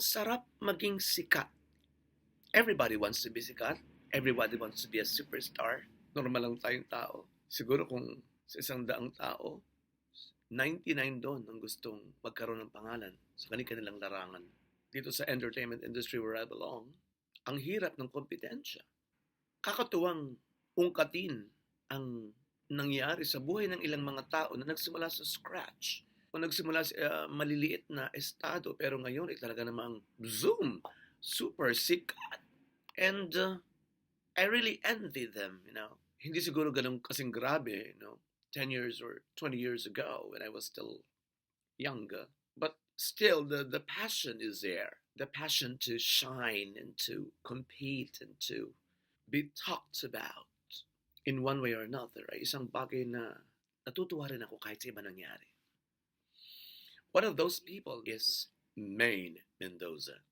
sarap maging sikat. Everybody wants to be sikat. Everybody wants to be a superstar. Normal lang tayong tao. Siguro kung sa 100 tao, 99 doon ang gustong magkaroon ng pangalan sa kanilang larangan. Dito sa entertainment industry where I belong, ang hirap ng kompetensya. Kakatuwang ungkatin ang nangyari sa buhay ng ilang mga tao na nagsimula sa scratch o nagsimula sa maliliit na estado pero ngayon ay talaga namang zoom, super sikat. And I really envy them, Hindi siguro ganun kasing grabe, 10 years or 20 years ago when I was still younger. But still, the passion is there. The passion to shine and to compete and to be talked about in one way or another ay isang bagay na natutuwa rin ako kahit sa iba nangyari. One of those people is Maine Mendoza.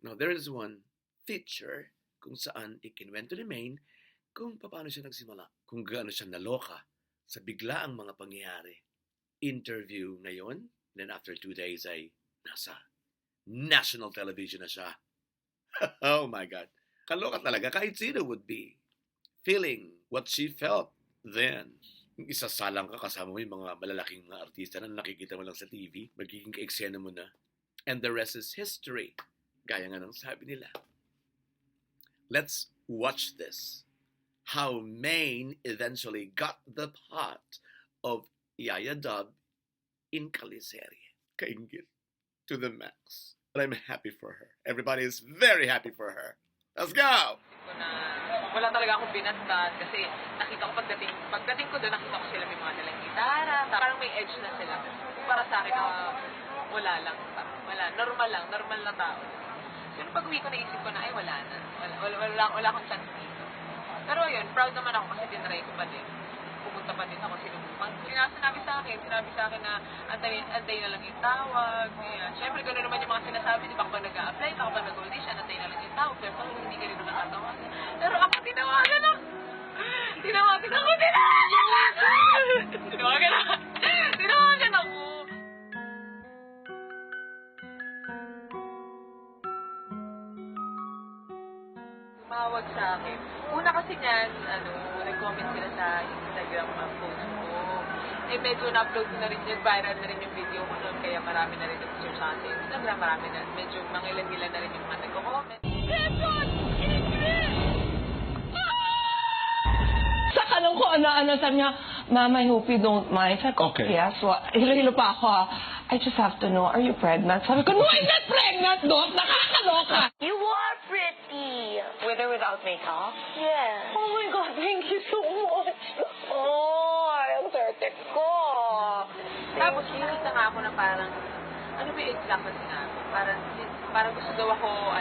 Now, there is one feature kung saan ikinwento ni Maine kung paano siya nagsimula, kung gaano siya naloka sa biglaang mga pangyayari. Interview ngayon, then after 2 days ay nasa national television na siya. Oh my God. Kaloka talaga, kahit sino would be feeling what she felt then. Isasalang ka kasama mo yung mga malalaking mga artista na nakikita mo lang sa TV, magiging ka-eksena mo na. And the rest is history. Gaya nga ng sabi nila. Let's watch this. How Maine eventually got the part of Yaya Dub in Kaliserie. Kaingit to the max. But I'm happy for her. Everybody is very happy for her. Let's go! Wala talaga akong binastan kasi nakita ko pagdating ko doon, nakita ko sila may mga dalang gitara, parang may edge na sila. Para sa akin, wala lang, normal na tao. Pero pag uwi ko, naisip ko na, ay wala na. Wala akong chance dito. Pero yun, proud naman ako kasi tinry ko pa din. Pumunta pa din ako, sinubukan ko. Sinabi sa akin na antay na lang yung tawag. Siyempre, gano'n naman yung mga sinasabi. Di ba kapag nag-a-apply, kapag nag-audition, antay na lang yung tawag. Pero kung hindi ka rin nakatawa. Pero ako, tinawagan ako. Tinawagan ako. Tumawag sa akin. Una kasi niyan, nag-comment sila sa Instagram post ko. Medyo na-upload ko na rin yun, viral na rin yung video ko noon, kaya marami na rin nag-search sa Instagram, marami na, medyo mangilan-gilan na rin yung mga nag-comment. Sa kanong ko, sabi niya, Mama, I hope you don't mind. Sabi ko, Okay. yes. So, hilo-hilo pa ako. I just have to know, are you pregnant? Sabi ko, no, I'm not pregnant, Doc. Nakakaloka. You are pretty. With or without makeup? Yes. Oh my God, thank you so much. Oh, ang swerte ko. Tapos nakita nga ako na parang, ano ba yung exact na sinabi? Parang gusto daw ako,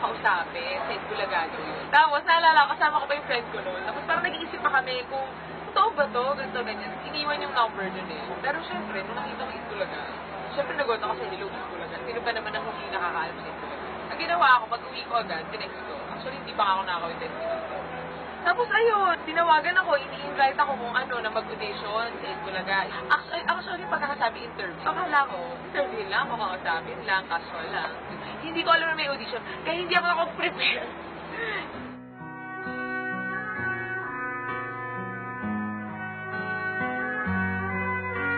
kausapin, sa Itbulaga yun. Tapos naalala ko, kasama ko pa yung friend ko noon. Tapos parang nag-iisip pa kami kung, totoo ba to? Ganito, ganyan. Iniwan yung number dun eh. Pero syempre, nung nakita ko Itbulaga, syempre nagot ako sa Hello Itbulaga. Sino pa naman ang hindi nakakaalam sa Itbulaga? Ang ginawa ako, pag-uwi ko agad, tinext ko. Actually, hindi pa ako nakaka-test dito. Tapos ayun, tinawagan ako, ini-invite ako kung na mag-audition sa Itbulaga. Actually, pag nakasabi interview, akala ko, interview lang, makakasabin lang, casual lang. Hindi ko alam na may audition, kaya hindi ako nakapag-prepare.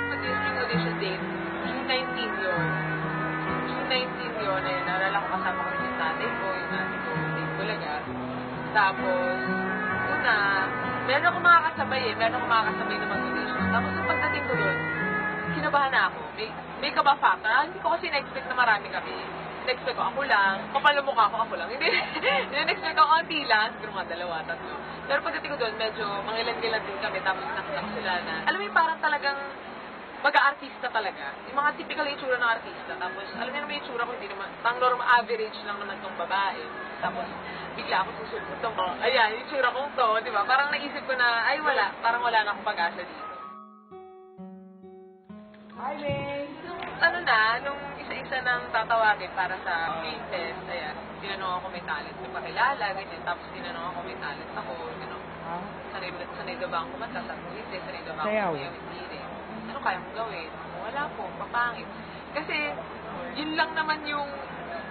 Mag-yung audition date, June 19 yun. June 19 yun, naalala ko kasama ko rin yung tatay ko, yung nanay ko, sa Itbulaga. Tapos, meron akong makakasabay na mag-audition. Tapos nung pagdating ko doon, kinabahan na ako. May kaba factor. Hindi ko kasi na-expect na marami kami. Na-expect ko ako lang. Kapal na mukha ko ako lang. Hindi na-expect ko konti lang. Siguro mga 2, 3. Pero pagdating ko doon, medyo mangilan-gilan din kami. Tapos nakita ko sila na, alam mo yung parang talagang mag-artista talaga. Yung mga typical itsura ng artista. Tapos, alam niyo naman yung itsura ko, hindi naman, pang normal average lang naman tong babae. Tapos, bigla ako susunod tong, ayan, yung itsura kong to, di ba? Parang naisip ko na, ay wala, parang wala na akong pag-asa dito. Hi, May! Nung isa-isa nang tatawagin para sa screen test, ayan, tinanong ako may talent, nagpakilala, ganyan. Tapos tinanong ako may talent ako, gano'n. Sanay daw ba ang kumanta? Sabi ko, hindi, sanay daw ba ang kumayaw, hindi rin. Ano kaya kong gawin? Wala po, papangit. Kasi, yun lang naman yung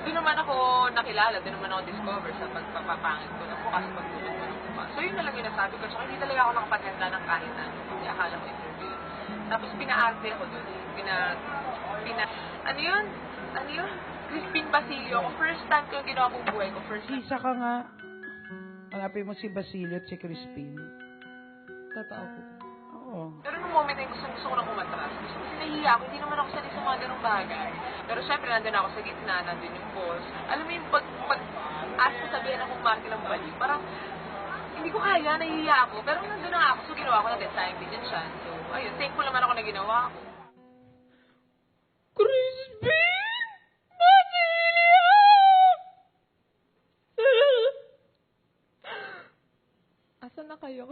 doon naman ako nakilala, doon naman ako discover sa pagpapapangit ko ng mukha, sa pagtulog ko ng mukha. So yun na lang yung nasabi ko. So hindi talaga ako nakapaghanda ng kahit na. Hindi akala ko interview. Tapos pinaarte ako doon. Ano yun? Crispin Basilio. Ako first time ko yung ginawa kong buhay ko. First time. Isa ka nga. Hanapin mo si Basilio at si Crispin. Totoo po. Oo. Pero nung moment na gusto ko nang umatras. Kasi nahihiya ako. Hindi naman ako sanay sa mga ganong bagay. Pero syempre, nandun ako sa gitna. Nandun yung boss. Alam mo yung pag sabihan akong marke ng bali. Parang, hindi ko kaya. Nahihiya ako. Pero nandun na ako. So, ginawa ko na din. Sayang din yung chance. So, ayun. Thankful naman ako na ginawa ko. Crispin! Basilio! Asan na kayo?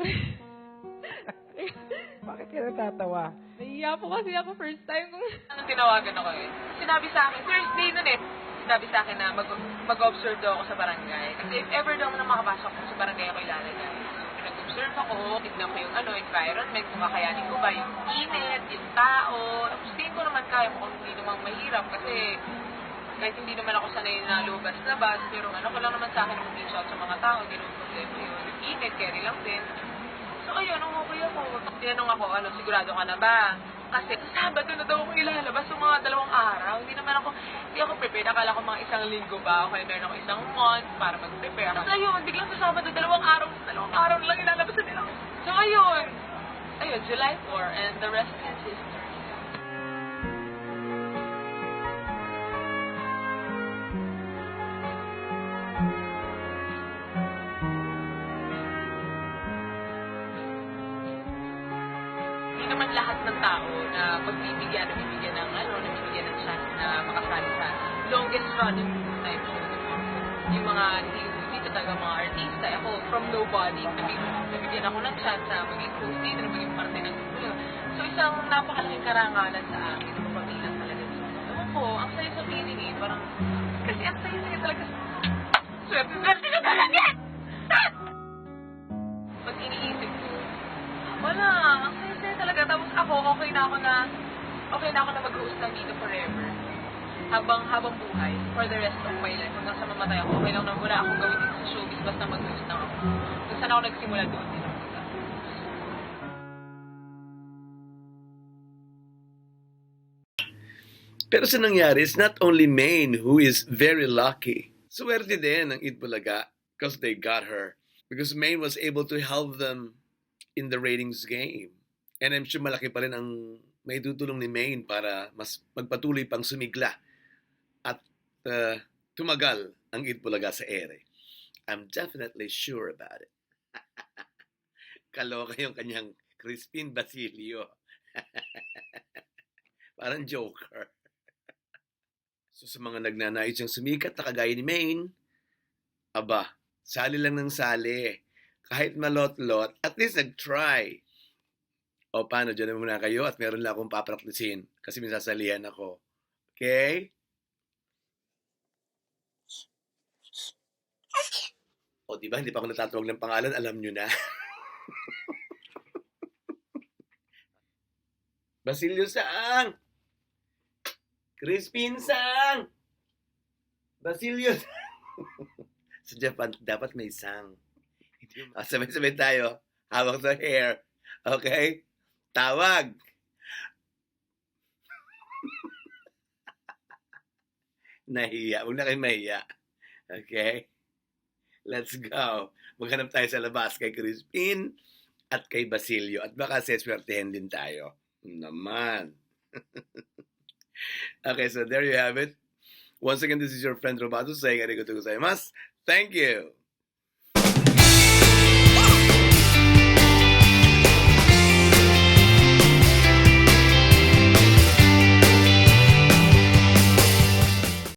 Bakit ka natatawa? Nahiya po kasi ako first time kong... Anong tinawagan ako eh? Sinabi sa akin, Thursday nun eh. Sinabi sa akin na mag-observe daw ako sa barangay. Kasi if ever daw na makapasok ko sa barangay ako ilalagay. So, nag-observe ako, tignan ko yung environment, kung kakayanin ko ba yung init, yung tao. Tapos tingin ko naman kaya ko kung hindi naman mahirap kasi kahit hindi naman ako sanay na lubas-labas, pero ano ko lang naman sa akin mag-reach out sa mga tao, hindi naman problema yun. Yung init, carry lang din. So ayun, okay ako. Tinanong ako, sigurado ka na ba? Kasi sa Sabado na daw ako ilalabas sa mga 2 araw. Hindi ako prepared. Akala ko mga 1 linggo ba? Okay, meron ako 1 month para mag-prepare. Tapos ayun, biglang sa Sabado, 2 araw. 2 araw lang ilalabas na nila. So ayun, July 4 and the rest is history. Hindi naman lahat ng tao na nabibigyan ng chance na makasali sa longest running time show. Yung mga dito talaga mga artista. Ako, from nobody, nabigyan ako ng chance na maging host dito, na maging parte ng grupo. So, isang napakalaking karangalan sa akin, na mapabilang talaga dito. Ewan ko, ang saya sa feeling eh, parang, kasi ang saya talaga swerte na talaga! Pag iniisip ko, wala, ang saya talaga. Tapos ako, okay na ako na mag-host lang dito forever. Habang buhay, for the rest of my life, hanggang sa mamatay ako, okay lang na wala akong gawin dito sa showbiz, basta mag-host lang ako. Kung saan ako nagsimula, doon din ako. Pero sa nangyari, it's not only Maine who is very lucky. Swerte din ng Itbulaga because they got her. Because Maine was able to help them in the ratings game. And I'm sure malaki pa rin ang may tutulong ni Maine para mas magpatuloy pang sumigla at tumagal ang Itbulaga sa ere. I'm definitely sure about it. Kaloka yung kanyang Crispin Basilio. Parang joker. So sa mga nagnanais yung sumikat na kagaya ni Maine, aba, sali lang ng sali. Kahit malot-lot, at least nag-try. O paano, dyan na muna kayo at meron lang akong papraktisin kasi may sasalihan ako. Okay? O diba, hindi pa ako natatawag ng pangalan, alam nyo na. Basilio Saang! Crispin Sang! Basilio sa Japan, dapat may sang. Sabay-sabay tayo. Hawak sa hair. Okay? Tawag! Nahiya. Huwag na kayo mahiya. Okay? Let's go. Maghanap tayo sa labas kay Crispin at kay Basilio. At baka seswertehin din tayo. Naman. Okay, so there you have it. Once again, this is your friend Robato saying arigatou gozaimasu. Thank you.